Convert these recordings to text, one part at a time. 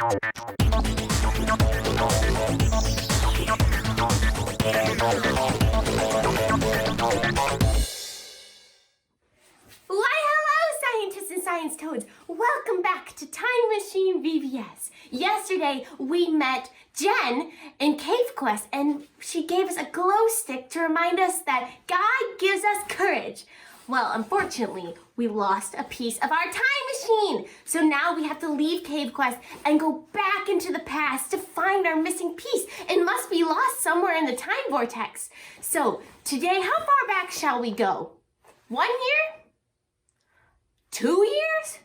Science Toads, welcome back to Time Machine VBS. Yesterday we met Jen in Cave Quest and she gave us a glow stick to remind us that God gives us courage. Well, unfortunately, we lost a piece of our time machine. So now we have to leave Cave Quest and go back into the past to find our missing piece. It must be lost somewhere in the time vortex. So today, how far back shall we go? 1 year? 2 years?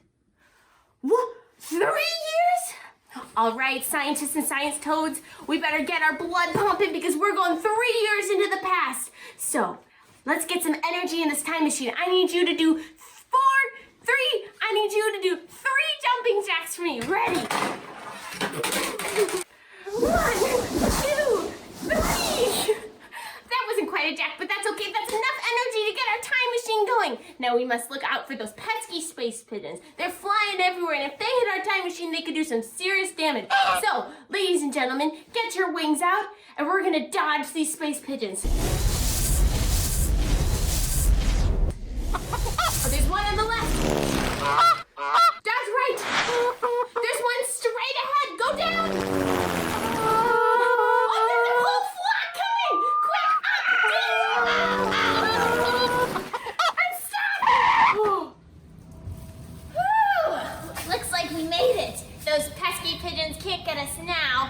What? 3 years? All right, scientists and science toads, we better get our blood pumping because we're going 3 years into the past. So let's get some energy in this time machine. I need you to do 4, 3. I need you to do 3 jumping jacks for me. Ready? 1, 2, 3. That wasn't quite a jack, but that's okay. That's enough energy to get our time machine going. Now we must look out for those pesky space pigeons. They're flying everywhere, and if they hit our time machine, they could do some serious damage. So, ladies and gentlemen, get your wings out, and we're gonna dodge these space pigeons. Oh, there's one on the left. That's right. There's one straight ahead. Go down. Those pesky pigeons can't get us now.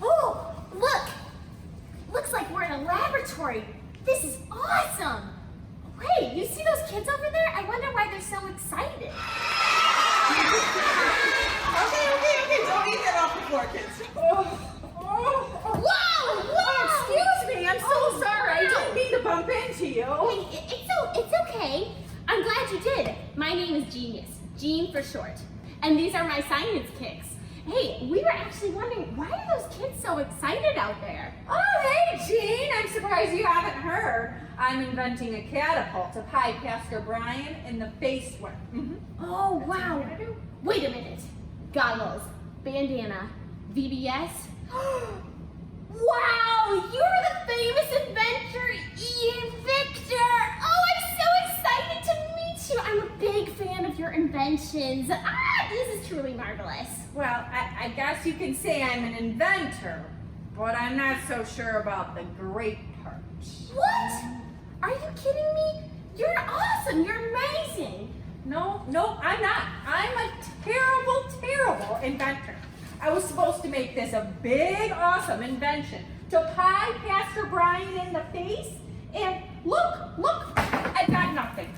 Oh, look! Looks like we're in a laboratory. This is awesome. Wait, you see those kids over there? I wonder why they're so excited. Okay. Don't eat that off the floor, kids. Whoa! Excuse me. I'm so sorry. I didn't mean to bump into you. Hey, it's okay. I'm glad you did. My name is Genius. Gene for short. And these are my science kicks. Hey, we were actually wondering, why are those kids so excited out there? Oh, hey, Gene. I'm surprised you haven't heard. I'm inventing a catapult to pie Pastor Brian in the face with. Oh, wow. Wait a minute. Goggles, bandana, VBS. Wow, you're the famous inventor, Ian Victor. Oh, I'm so excited to meet you. I'm a big fan of your inventions. This is truly marvelous. Well, I guess you can say I'm an inventor, but I'm not so sure about the great part. What? Are you kidding me? You're awesome. You're amazing. No, I'm not. I'm a terrible inventor. I was supposed to make this a big, awesome invention to pie Pastor Brian in the face, and look, I've got nothing.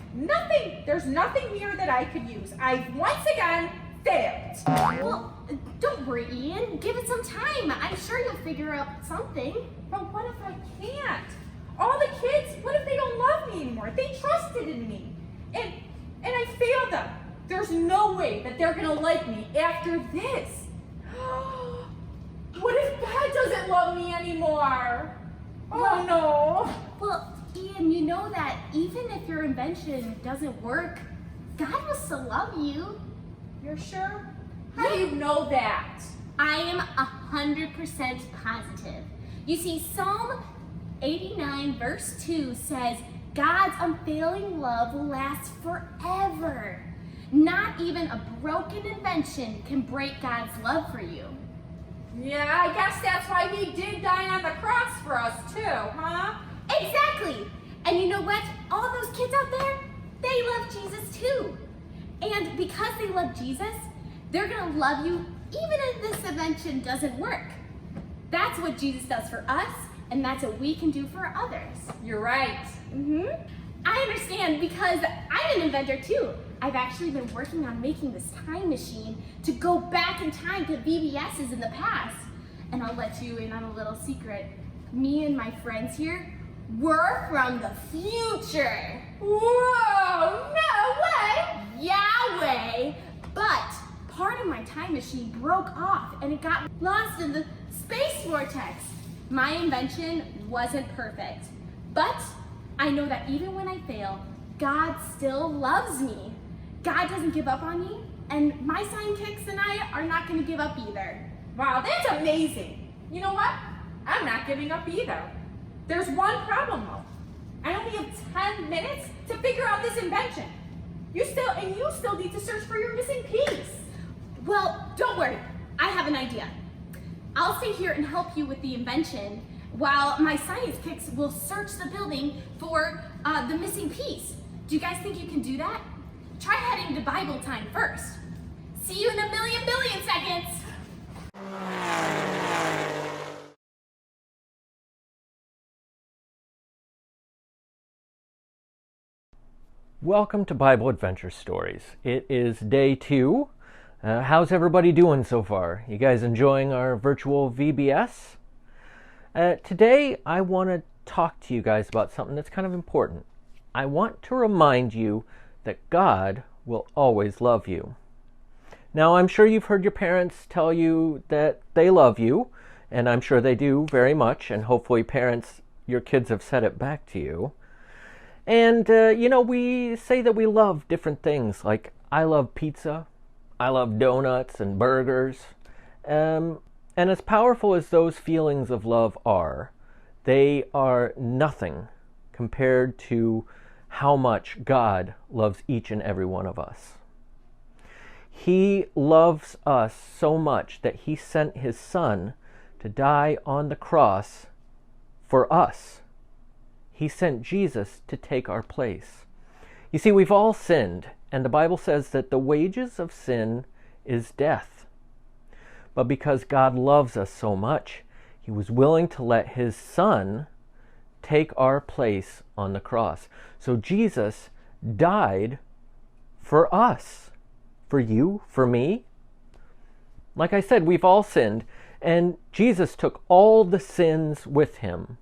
There's nothing here that I could use. I've once again failed. Well, don't worry, Ian. Give it some time. I'm sure you'll figure out something. But what if I can't? All the kids, what if they don't love me anymore? They trusted in me, and I failed them. There's no way that they're gonna like me after this. What if God doesn't love me anymore? Oh no. Well, Ian, you know that even if your invention doesn't work, God will still love you. You're sure? How do you know that? I am 100% positive. You see, Psalm 89 verse 2 says, God's unfailing love will last forever. Not even a broken invention can break God's love for you. Yeah, I guess that's why he did die on the cross for us too, huh? Exactly. And you know what? All those kids out there, they love Jesus too. And because they love Jesus, they're gonna love you even if this invention doesn't work. That's what Jesus does for us, and that's what we can do for others. You're right. I understand because I'm an inventor too. I've actually been working on making this time machine to go back in time to VBS's in the past. And I'll let you in on a little secret. Me and my friends here, we're from the future. Whoa, no way! Yahweh! But part of my time machine broke off and it got lost in the space vortex. My invention wasn't perfect, but I know that even when I fail, God still loves me. God doesn't give up on you, and my sidekicks and I are not going to give up either. Wow, that's amazing. You know what? I'm not giving up either. There's one problem though. I only have 10 minutes to figure out this invention. You still need to search for your missing piece. Well, don't worry. I have an idea. I'll stay here and help you with the invention while my science kicks will search the building for the missing piece. Do you guys think you can do that? Try heading to Bible time first. See you in a million billion seconds. Welcome to Bible Adventure Stories. It is day 2. How's everybody doing so far? You guys enjoying our virtual VBS? Today I want to talk to you guys about something that's kind of important. I want to remind you that God will always love you. Now, I'm sure you've heard your parents tell you that they love you, and I'm sure they do very much, and hopefully parents, your kids have said it back to you. And, we say that we love different things, like I love pizza, I love donuts and burgers. And as powerful as those feelings of love are, they are nothing compared to how much God loves each and every one of us. He loves us so much that He sent His Son to die on the cross for us. He sent Jesus to take our place. You see, we've all sinned, and the Bible says that the wages of sin is death. But because God loves us so much, He was willing to let His Son take our place on the cross. So Jesus died for us, for you, for me. Like I said, we've all sinned, and Jesus took all the sins with Him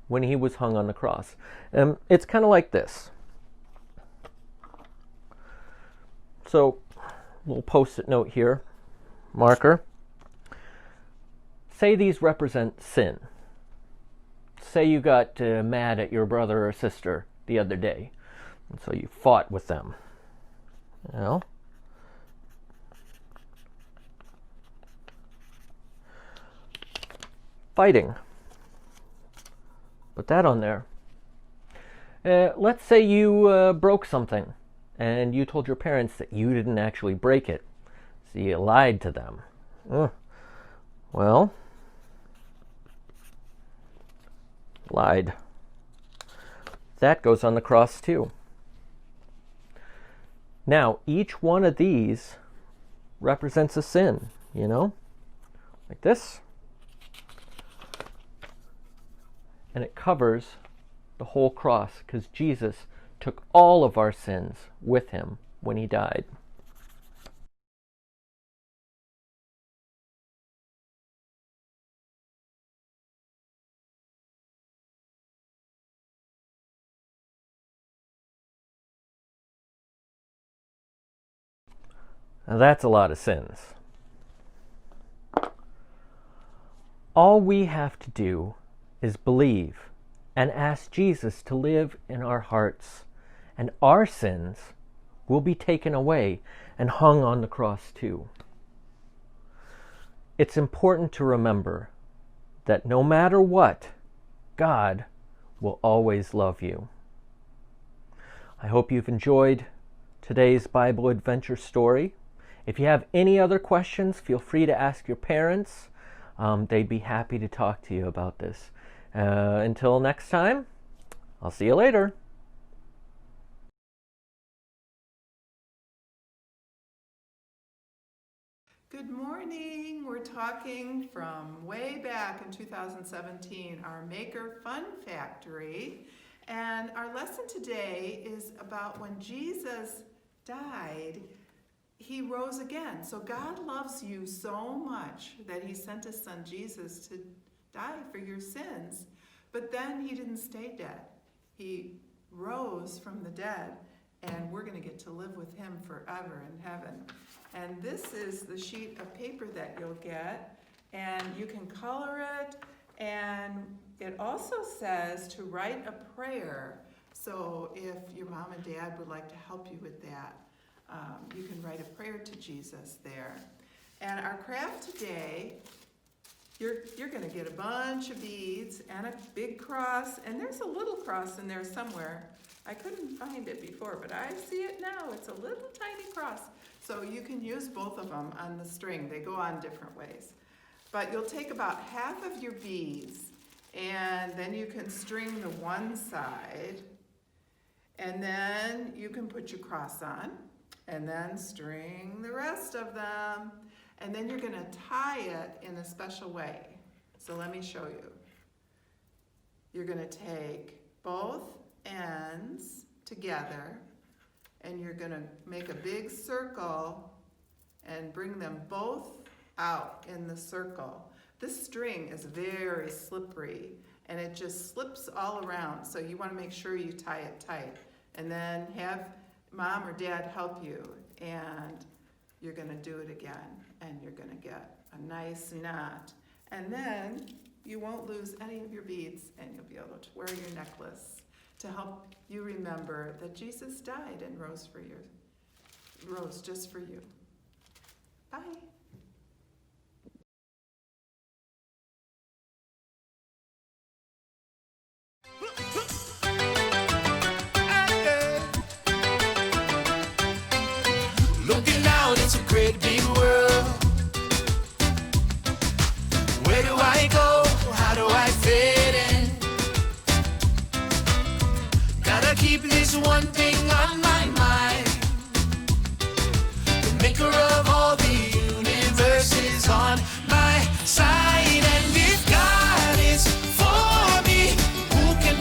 when He was hung on the cross. It's kind of like this. So, little post-it note here, marker. Say these represent sin. Say you got mad at your brother or sister the other day, and so you fought with them. Fighting. Put that on there. Let's say you broke something and you told your parents that you didn't actually break it. So you lied to them. Well, lied. That goes on the cross too. Now, each one of these represents a sin, like this. And it covers the whole cross because Jesus took all of our sins with Him when He died. Now that's a lot of sins. All we have to do is believe and ask Jesus to live in our hearts, and our sins will be taken away and hung on the cross too. It's important to remember that no matter what, God will always love you. I hope you've enjoyed today's Bible adventure story. If you have any other questions, feel free to ask your parents. They'd be happy to talk to you about this. Until next time, I'll see you later. Good morning. We're talking from way back in 2017, our Maker Fun Factory. And our lesson today is about when Jesus died, He rose again. So God loves you so much that He sent His Son Jesus to die for your sins, but then He didn't stay dead. He rose from the dead, and we're going to get to live with Him forever in heaven. And this is the sheet of paper that you'll get, and you can color it, and it also says to write a prayer. So if your mom and dad would like to help you with that, You can write a prayer to Jesus there. And our craft today, you're going to get a bunch of beads and a big cross, and there's a little cross in there somewhere. I couldn't find it before, but I see it now. It's a little tiny cross. So you can use both of them on the string. They go on different ways. But you'll take about half of your beads, and then you can string the one side, and then you can put your cross on, and then string the rest of them. And then you're going to tie it in a special way. So let me show you. You're going to take both ends together, and you're going to make a big circle and bring them both out in the circle. This string is very slippery, and it just slips all around. So you want to make sure you tie it tight. And then have mom or dad help you, and you're going to do it again, and you're going to get a nice knot. And then you won't lose any of your beads, and you'll be able to wear your necklace to help you remember that Jesus died and rose just for you. Bye. Looking out, it's a great big world. Where do I go? How do I fit in? Gotta keep this one thing on my mind. The maker of all the universe is on my side. And if God is for me, who can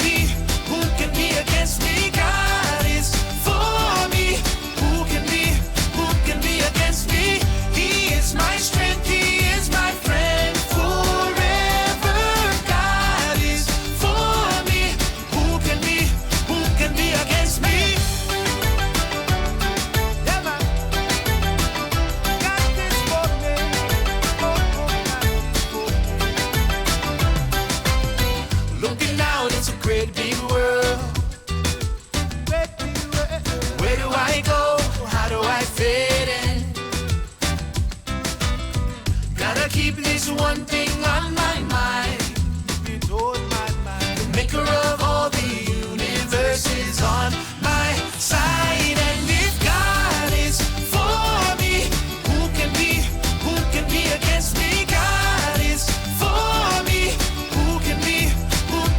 be against me? God is for me, who can be against me? He is my strength, he is my friend forever. God is for me, who can be against me? Yeah, man. God is for me. God is for me. Looking out, it's a great big world. Where do I go? How do I fit in? Gotta keep this one thing on my mind. The maker of all the universe is on my side. And if God is for me, who can be against me? God is for me, who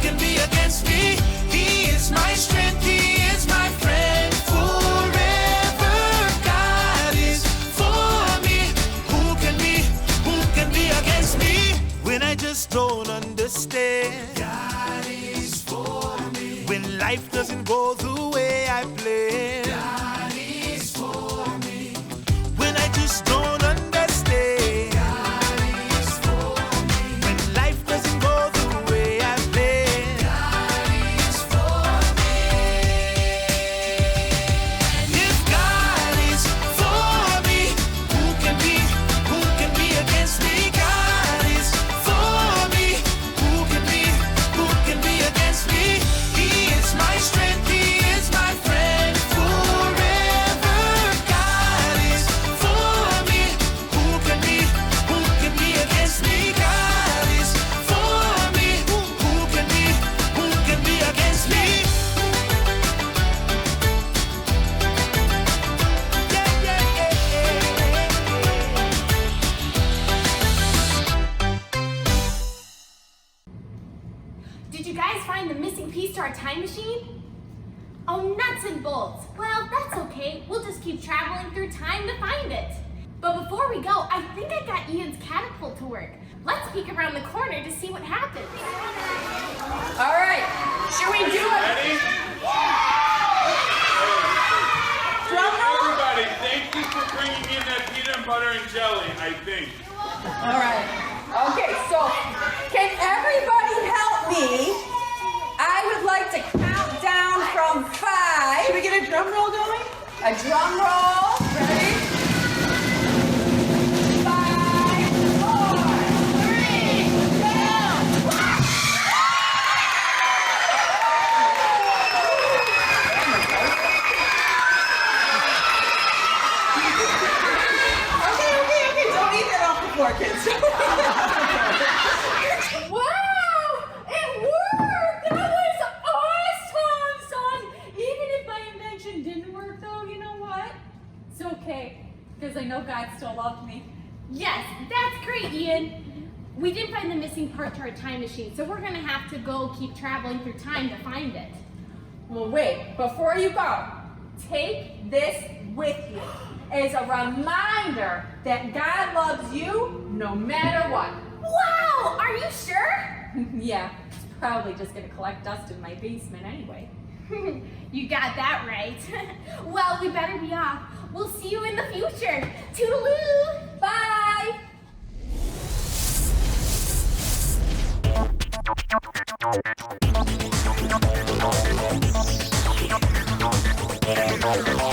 can be against me? He is my strength, he is my friend forever. God is for me, who can be against me? When I just don't understand, God is for me. When life doesn't go the way I planned, God is for me. When I just don't understand, God is for me. When life doesn't go the way I planned, God is for me. If God is for me, who can be against me? God is for me, who can be against me? He is my strength, he is my friend forever. God is for me, who can be against me? God is for me, who can be against me? Did you guys find the missing piece to our time machine? Oh, nuts and bolts. Well, that's okay. We'll just keep traveling through time to find it. But before we go, I think I got Ian's catapult to work. Let's peek around the corner to see what happens. All right, should we do it? Ready? Drum roll? Everybody, thank you for bringing in that peanut butter and jelly, I think. All right. Okay, so can everybody help me? I would like to count down from 5. Should we get a drum roll going? A drum roll. Ready? 5, 4, 3, 2, 1. more kids. Wow! It worked! That was awesome, son! Even if my invention didn't work though, you know what? It's okay, because I know God still loved me. Yes, that's great, Ian. We did find the missing part to our time machine, so we're gonna have to go keep traveling through time to find it. Well, wait, before you go, take this with you as a reminder that God loves you no matter what. Wow, are you sure? Yeah, it's probably just gonna collect dust in my basement anyway. You got that right. Well, we better be off. We'll see you in the future. Toodaloo! Bye! Thank you.